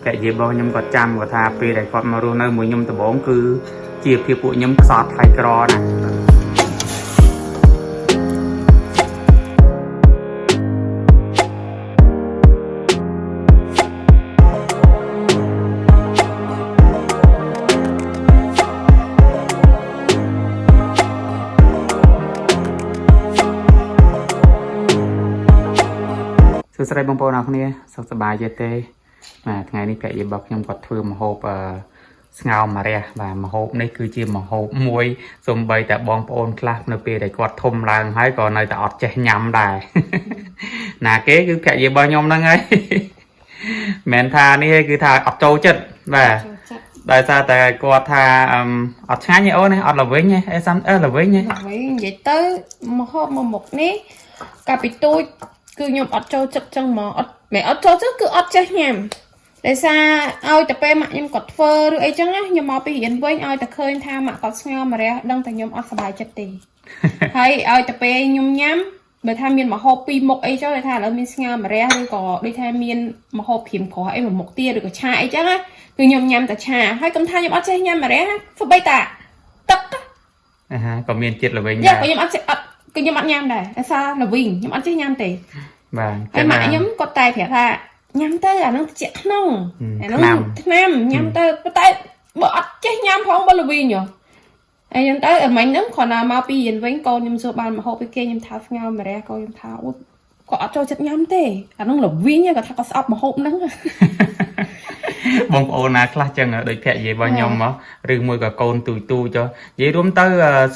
แต่ยีบอยมก็จำก็ทาปีแต่ก่อนมารู้ในมวยยมตะบงคือจีบที่ปุยมสอดไฟกรอนะสุดท้ายบางปอนเอาคนนี้สุขสบายเจเต้ថ្ងៃនេះពាក់យេរបស់ខ្ញុំគាត់ធ្វើម្ហូបស្ងោរម្រះបាទម្ហូបនេះគឺជាម្ហូបមួយសំបីតែបងប្អូនខ្លះនៅពេលដែលគាត់ធំឡើងហើយក៏នៅតែអត់ចេះញ៉ាំដែរណាគេគឺពាក់យេរបស់ខ្ញុំហ្នឹងហើយមិនថានេះគឺថាអត់ចូលចិត្តបាទដោយសារតែគាត់ថាអត់ឆ្ងាញ់ទេអូនអត់ល្វីងទេអេសាំល្វីងទេល្វីងនិយាយទៅម្ហូបមួយមុខនេះកាពីទូចគឺខ្ញុំអត់ចូលចិត្តចឹងហ្មងអត់មិនអត់ចូលចិត្តគឺអត់ចេះញ៉ាំដោយសារឲ្យតែពេលម៉ាក់ខ្ញុំគាត់ធ្វើឬអីចឹងណាខ្ញុំមកពីរៀនវិញឲ្យតែឃើញថាម៉ាក់គាត់ស្ងោរម្រះដឹងតែខ្ញុំអត់សប្បាយចិត្តទេហើយឲ្យតែពេលខ្ញុំញ៉ាំបើថាមានម្ហូបពីរមុខអីចុះដែលថាឥឡូវមានស្ងោរម្រះឬក៏ដូចថាមានម្ហូបព្រាមក្រោះអីមួយមុខទៀតឬក៏ឆាអីចឹងណាគឺខ្ញុំញ៉ាំតែឆាហើយកុំថាខ្ញុំអត់ចេះញ៉ាំម្រះធ្វើបីតាទឹកក៏មានជាតិល្វីងដែរខ្ញុំអត់ចេះអត់គឺខ្ញុំអត់ញ៉ាំដែរដោយសារល្វីងខ្ញុំអត់ចេះញ៉ាំទេបាទហើយម៉ាក់ខ្ញុំគាត់តែប្រាប់ថាញ៉ាំទៅអានោះត្រជាក់ក្នុងអានោះថ្នាំញ៉ាំទៅតែបើអត់ចេះញ៉ាំផងបើល្វីងហ៎ហើយខ្ញុំទៅមិញហ្នឹងគ្រាន់តែមកពីរៀនវិញកូនខ្ញុំសួរបានមហូបពីគេខ្ញុំថាស្ងោរម្រះកូនខ្ញុំថាអូគាត់អត់ចូលចិត្តញ៉ាំទេអានោះល្វីងគាត់ថាគាត់ស្អប់មហូបហ្នឹងបងប្អូនណាខ្លះចឹងដូចភ័ក្រយាយរបស់ខ្ញុំមកឬមួយក៏កូនទូចចុះនិយាយរួមទៅ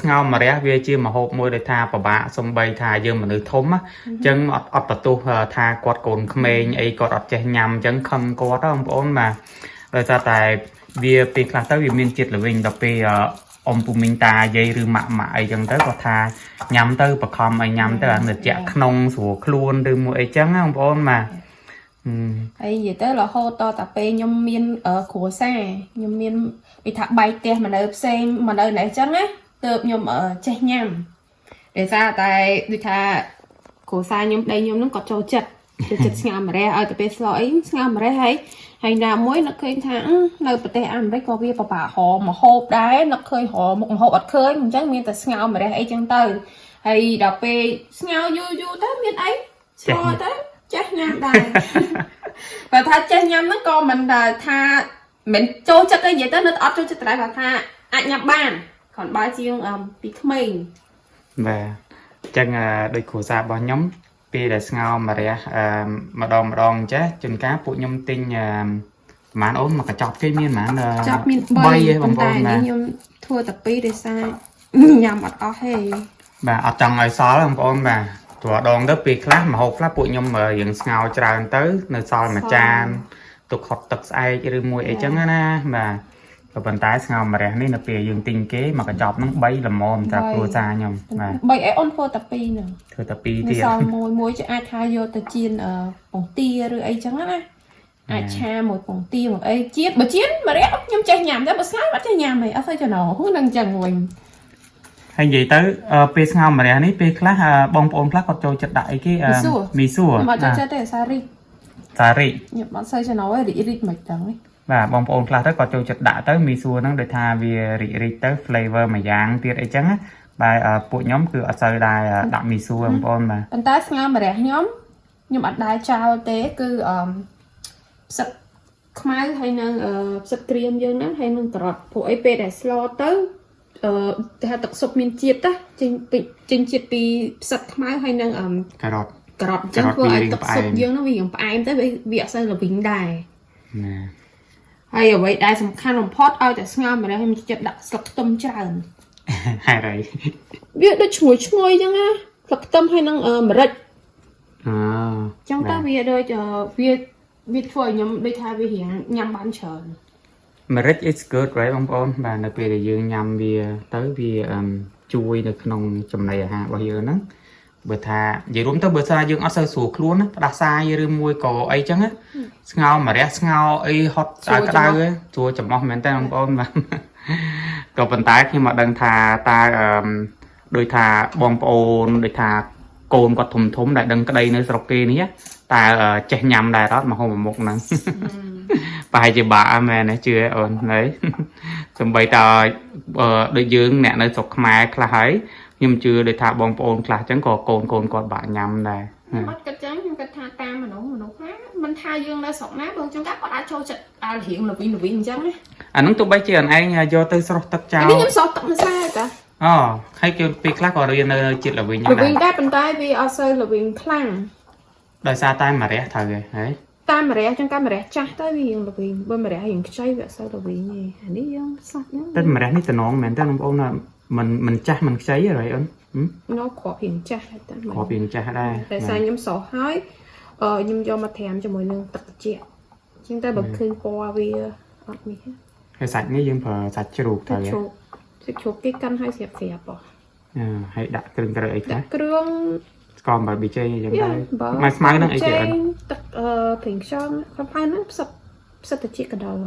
ស្ងោរម្រះវាជាម្ហូបមួយដែលថាពិបាកសំបីថាយើងមនុស្សធំអញ្ចឹងអត់បន្ទោសថាគាត់កូនក្មេងអីគាត់អត់ចេះញ៉ាំអញ្ចឹងខឹងគាត់បងប្អូនបាទដោយសារតែវាពេលខ្លះទៅវាមានជាតិល្វីងដល់ពេលអ៊ំពូមីងតាយាយឬម៉ាក់អីចឹងទៅគាត់ថាញ៉ាំទៅបខំឲ្យញ៉ាំទៅអាត្រជាក់ក្នុងស្រួលខ្លួនឬមួយអីចឹងបងប្អូនបាទហើយនិយាយទៅរហូតតតែពេលខ្ញុំមានគ្រួសារខ្ញុំមានគេថាបែកផ្ទះមកនៅផ្សេងមកនៅណេះចឹងណាទើបខ្ញុំចេះញ៉ាំដោយសារតែដូចថាគ្រួសារខ្ញុំប្តីខ្ញុំហ្នឹងគាត់ចូលចិត្តស្ងោរម្រះឲ្យតែពេលស្លអីស្ងោរម្រះហើយណាមួយនឹកឃើញថានៅប្រទេសអាមេរិកក៏វាពិបាករកម្ហូបដែរនឹកឃើញរមុខម្ហូបអត់ឃើញអញ្ចឹងមានតែស្ងោរម្រះអីចឹងទៅហើយដល់ពេលស្ងោរយូរទៅមានអីស្គាល់ទៅចេះញ៉ាំដែរបើថាចេះញ៉ាំហ្នឹងក៏មិនថាមិនចូលចិត្តទេនិយាយទៅនៅអត់ចូលចិត្តតែគាត់ថាអាចញ៉ាំបានគ្រាន់បើជាងពីក្មេងបាទអញ្ចឹងដូចគ្រួសាររបស់ខ្ញុំពេលដែលស្ងោរម្រះម្ដងចេះជួនកាលពួកខ្ញុំទិញប្រហែលអូនមកកញ្ចប់គេមានប្រហែលចប់មាន3បងប្អូនណាខ្ញុំធ្វើតែ2ដោយសារញ៉ាំអត់អស់ទេបាទអត់ចង់ឲ្យសល់បងប្អូនបាទព្រោះដងទៅពេលខ្លះម្ហូបខ្លះពួកខ្ញុំរៀងស្ងោរច្រើនទៅនៅសល់មួយចានទុកហត់ទឹកស្អែកឬមួយអីចឹងណាបាទក៏ប៉ុន្តែស្ងោរម្រះនេះនៅពេលយើងទិញគេមកកញ្ចប់ហ្នឹង3ល្មមតែគ្រួសារខ្ញុំបាទ3អីអូនធ្វើតែ2ហ្នឹងធ្វើតែ2ទៀតសល់មួយអាចថាយកទៅចៀនពងទាឬអីចឹងណាអាចឆាមួយពងទាមួយអីជាតិបើចៀនម្រះខ្ញុំចេះញ៉ាំតែបើស្ងោរអត់ចេះញ៉ាំទេអត់សូវចំណោហ្នឹងចឹងវិញហើយនិយាយទៅពេលស្ងោរម្រះនេះពេលខ្លះបងប្អូនខ្លះគាត់ចូលចិត្តដាក់អីគេមីសួរខ្ញុំអត់ចូលចិត្តទេសារីខ្ញុំអត់សូវចំណោទេរីកមិនដឹងទេបាទបងប្អូនខ្លះទៅគាត់ចូលចិត្តដាក់ទៅមីសួរហ្នឹងដូចថាវារីកទៅ flavor មួយយ៉ាងទៀតអីចឹងណាបាទពួកខ្ញុំគឺអត់សូវដែរដាក់មីសួរបងប្អូនបាទប៉ុន្តែស្ងោរម្រះខ្ញុំអត់ដែរចោលទេគឺផ្សិតខ្មៅហើយនឹងផ្សិតក្រៀមយើងហ្នឹងហើយនឹងការ៉ុតព្រោះអីពេលដែលស្លទៅថាទឹកស៊ុបមានជាតិណាចេញជាតិពីផ្សិតខ្មៅហើយនឹងការ៉ុតអញ្ចឹងធ្វើឲ្យទឹកស៊ុបយើងហ្នឹងវាផ្អែមទៅវាអត់សូវល្វីងដែរណាហើយអ្វីដែលសំខាន់បំផុតឲ្យតែស្ងោរម្រះខ្ញុំចិត្តដាក់ស្លឹកខ្ទឹមច្រើនហេតុអីវាដូចឈ្ងុយអញ្ចឹងណាស្លឹកខ្ទឹមហើយនឹងម្រេចអញ្ចឹងទៅវាដូចវាធ្វើឲ្យខ្ញុំដូចថាវារៀងញ៉ាំបានច្រើន Marriage is good right បងប្អូនបាទនៅពេលដែលយើងញ៉ាំវាទៅវាជួយនៅក្នុងចំណីអាហាររបស់យើងហ្នឹងបើថានិយាយរួមទៅបើថាយើងអត់សូវស្រួលខ្លួនណាផ្ដាសាយឬមួយក៏អីចឹងណាស្ងោរម្រះស្ងោរអីហត់ស្អាតក្តៅស្រួលចំអស់មែនតើបងប្អូនបាទក៏ប៉ុន្តែខ្ញុំមកដឹងថាតើដោយថាបងប្អូនដូចថាកូនគាត់ធំដែលដឹងក្តីនៅស្រុកគេនេះតើចេះញ៉ាំដែរអត់មកហូបមុខហ្នឹង bài chỉ bà mẹ này chưa ổn đấy xong bây giờ đôi dương nè nơi sọc mai là thấy nhưng chưa để thả bong ôn là chẳng có cồn còn bạn nhầm này mất cái trắng cái tha tam mà nó khác mình tha dương ra sọc nát luôn trong các có đã cho chật hiện là viên trắng ấy anh nói tụi bây giờ anh do tới sọc tất chào cái nhóm sọc tận xa cả hay kêu pi khác ở đây nơi chuyện là viên như này viên đá bên tay vì ở sơi là viên khăn đời xa tay mà rẻ thời đấy tay mà rẻ trong cái mà rẻ chắc tới vì là viên bên mà rẻ hiện chơi vậy sao là viên gì anh đi dương sạch nhá tên mà rẻ ní từ nón mình tên ông ôn là mình chắc mình cháy rồi anh nó khó hiện chắc khó hiện chắc đây tại sao nhóm sọ hói nhóm do mà thèm cho mọi người tập chuyện chúng ta bật khơi qua vì hay sạch nghe dương phở sạch chưa đủ thời sạch chuột cái canh hay xẹp bỏ hay đặt kêu cái ấy đặt kêu còn mà bị chơi như vậy mà smile nó ấy chơi đặt thỉnh son không phải nó sắp tập chuyện cả đầu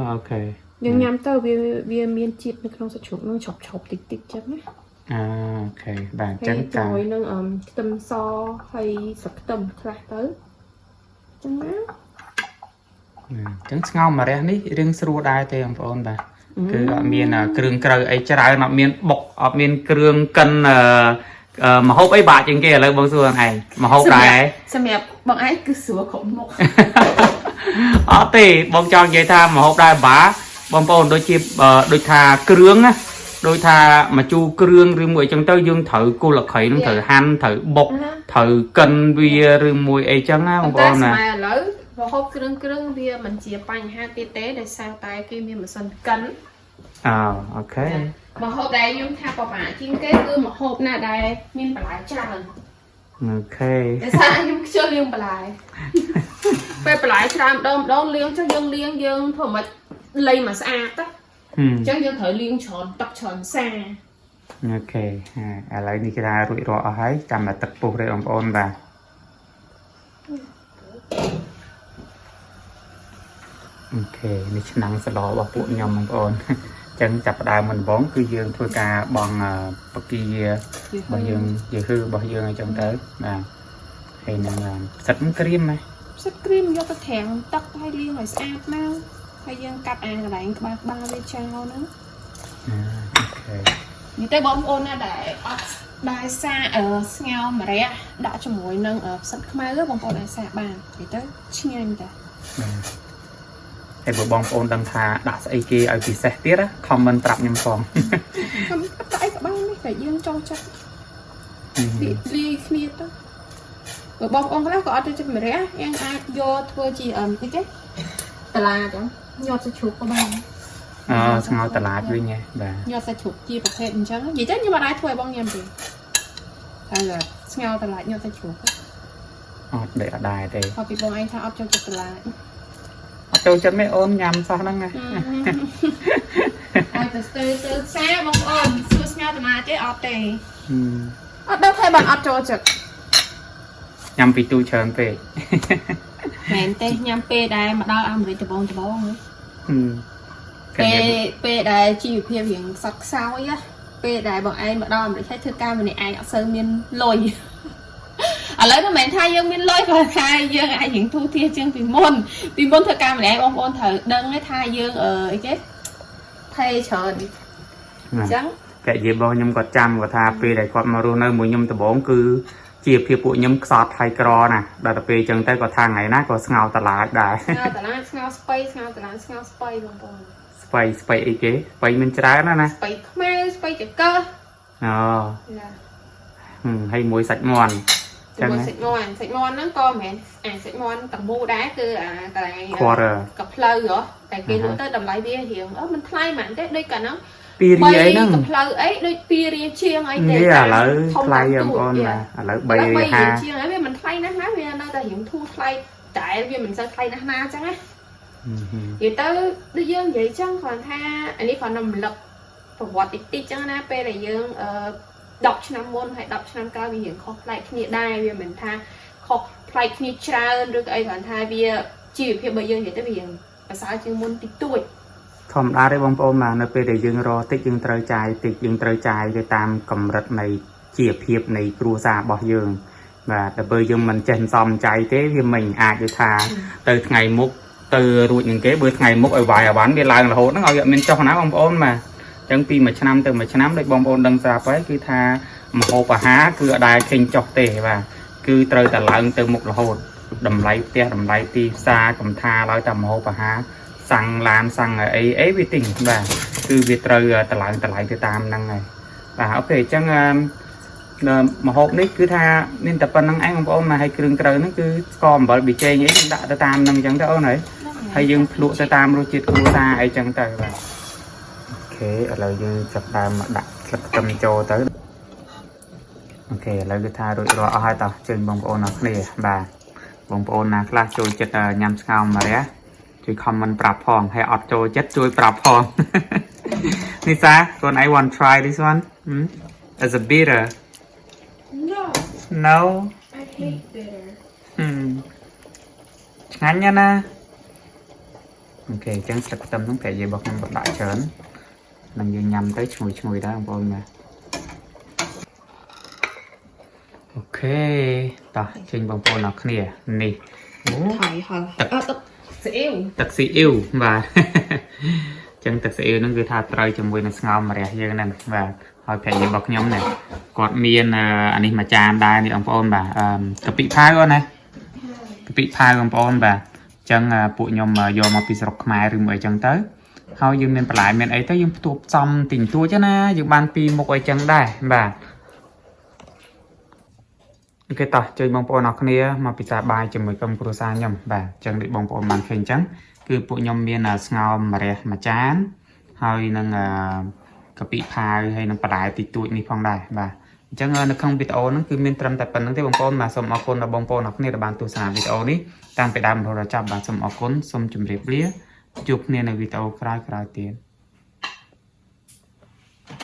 ok nhưng nhắm tao vì miên chip nó không sẽ chuột nó chọc tịch chắc nhé ok bạn trắng cả rồi nó tâm so hay sập tâm lại tới trắng má trắng ngao mà ra ní riêng sưu đai thì ông ôn bà cứ ở miền kêu cờ ấy trái nó miền bọc ở miền kêu cân mà hộp ấy bà trên kia lấy bông xuân này mà hộp này sao mẹ bọn ấy cứ sửa khổng một thì bông cho vậy tha mà hộp đai bả bông ôn đôi chip đôi thà kêu á đôi thà mà chu kêu riêng mùi trong tới dương thử cô là khởi nó thử han thử bọc thử cân vì riêng mùi ấy chẳng á bông ôn nè và hộp kêu bia mình chia bánh hai tê tế để sao tay kia miếng mà sân cắn ok mà hộp đây nhưng tha bà bạn chính cái cứ một hộp nào đây miếng bà lại cha lần ok để sao nhưng chưa liêng bà lại bà lại cha đón liêng cho dương thôi mà lấy mà xa á chẳng dương thử liêng tròn tập tròn xa ok lấy đi ra rủi ro ấy cầm là tập buộc để ông ôn vào okนี่ năngสลอบอกปุ่นยอมองอนจังจับได้มันบ้องคือยืนthôi cả bằng bất kỳ bao dương giờ hư bao dương ở trong tới mà hay là sạch cream này sạch cream do cái thèm tóc hay liên rồi sạch mau hay dương cắt lại ba với trao nữa ok như tới bóng ôn để đai xa ở ngao mà rẻ đã cho mỗi nâng ở sạch mai rất bóng ôn đai xa bàn thì tới chi nhanh ta hay bữa bong ôn đăng thà đã sẽ kia ở kỳ xe tiết á comment tập nhầm phòng không phải các bạn phải dương cho chắc bị ly kia đó bữa bong ôn cái có ở trên mà rẻ em ai vô thua chỉ cái tà là đó nhọt sẽ chụp các bạn ngao tà lá với nha bà nhọt sẽ chụp chi bậc hệ chẳng gì chứ nhưng mà ai thua bong nhầm thì hay là ngao tà lá nhọt sẽ chụp để ở đài thì họ bị bong anh thao cho tà lá tôi chân mấy ôn nhầm sao đó nghe từ xa bông ôn xưa nhau từ mà chứ ọt thì đâu thay bạn ọt cho chực nhầm vì tôi chờ về mẹn tê nhầm pê đây mà đau ăn với từ bông pê đây chỉ việc hiện sắc sao ấy á pê đây bọn anh mà đau ăn với thấy thư ca này ai ở sơn miên lôi ở lấy nó mẹ thay dương miên lôi và thay dương ai những thu thia chương vì môn thời ca này ông ôn thử đơn cái thay dương ở cái thay trời trắng cái gì bao nhiêu có trăm của tha pê đại quạt mà luôn nơi mùi nhom từ bốn cứ chia phía bụi nhom sọt hay cro nè đợt pê chân tay có thang ngày nát có ngao tà lá đại ngao spay luôn rồi spay ấy kế spay mình trái nó nè spay chữ cơ hay muối sạch mòn sạch ngon nó con mẹ sạch ngon tầm bu đá cứ tại cặp lơ rồi tại kia nữa tới đầm lại bia hiện mình thay mặn đấy đây cả nó pì ấy nó cặp lơ ấy đôi pì chiên ấy để là lỡ thay em con là lỡ bay ha chiên ấy mình thay nát vì nơi ta hiện thu thay tại vì mình sẽ thay nát chắc á thì tới đưa dương vậy chẳng còn tha anh ấy còn nằm lực và vọt tít chẳng na pe là dương đọc cho năm môn hay đọc cho năm cao vì hiện khó lại khi đai vì mình tha khó lại khi tra được ấy còn tha vì chỉ việc bây giờ thì tới vì là sao chứ môn tít tuổi không đa đấy bông ôm mà nơi pe để dương ro tích dương trời trái để tam cầm rật này chỉ hiệp này cua xa bỏ dương và bây giờ mình chân xong trái thế thì mình ai cho tha từ ngày múc từ ruột những cái bữa ngày múc ở vài bán biệt lại là hốt nó ngồi vậy mình cho nó bông ôn mà chẳng pi mà năm từ mà năm đây bông ôn đằng xa với cứ tha mà hộp và há cứ ở đài kinh chọc tề và cứ trời tạt lợn từ một là hột đầm lấy ti xa cầm tha nói tầm hộp và há xăng lan xăng ấy ấy vi tình và cứ việc trời tạt lại từ tam năng này và ok chẳng mà hộp đấy cứ tha nên tập năng anh bông ôn mà hay kêu trời nó cứ còn bởi bị chê nhé đã từ tam năng chẳng đâu này hay dừng lụa từ tam rồi chết cua xa ấy chẳng trời và ok ở lời dừng chập đàm đặt chập tâm cho tới ok ឥឡូវគឺថារួចរាល់អស់ហើយតោះជើញបងប្អូនអរគ្នាបាទបងប្អូនណាខ្លះចូលចិត្តញ៉ាំស្ងោរម្រះជួយ comment ប្រាប់ផងហើយអត់ចូលចិត្តជួយប្រាប់ផង Nisa don't I want try this one as a bitter no I hate bitter ឆ្ងាញ់ណាស់ណាអូខេអញ្ចឹងស្លឹកខ្ទឹមហ្នឹងប្រហែលជារបស់ខ្ញុំបដាក់ច្រើននឹងយើងញ៉ាំទៅឈ្ងុយដែរបងប្អូនណាអូខេតោះចេញបងប្អូនអរគ្នានេះ ថៃហល់ទឹកស៊ីអ៊ីវ ទឹកស៊ីអ៊ីវបាទចឹងទឹកស៊ីអ៊ីវហ្នឹងគឺថាត្រូវជាមួយនឹងស្ងោរម្រះយើងហ្នឹងបាទហើយប្រហែលជារបស់ខ្ញុំនេះគាត់មានអានេះមួយចានដែរនេះបងប្អូនបាទកាពិផាវណាកាពិផាវបងប្អូនបាទចឹងពួកខ្ញុំយកមកពីស្រុកខ្មែរឬមួយអីចឹងទៅហើយយើងមានបន្លែមានអីទៅយើងផ្ទួបចំទីទួចណាយើងបានពីមុខអីចឹងដែរបាទអូខេតោះជួយបងប្អូនអរគ្នាមកពិសាបាយជាមួយក្រុមគ្រួសារខ្ញុំបាទចឹងដូចបងប្អូនបានឃើញចឹងគឺពួកខ្ញុំមានស្ងោរម្រះមួយចានហើយនឹងកាពិផាវហើយនឹងបន្លែទីទួចនេះផងដែរបាទអញ្ចឹងនៅក្នុងវីដេអូហ្នឹងគឺមានត្រឹមតែប៉ុណ្្នឹងទេបងប្អូនបាទសូមអរគុណដល់បងប្អូនអរគ្នាដែលបានទស្សនាវីដេអូនេះតាំងពីដើមរហូតដល់ចប់បាទសូមអរគុណសូមជម្រាបលាជួបគ្នានៅវីដេអូក្រោយៗទៀត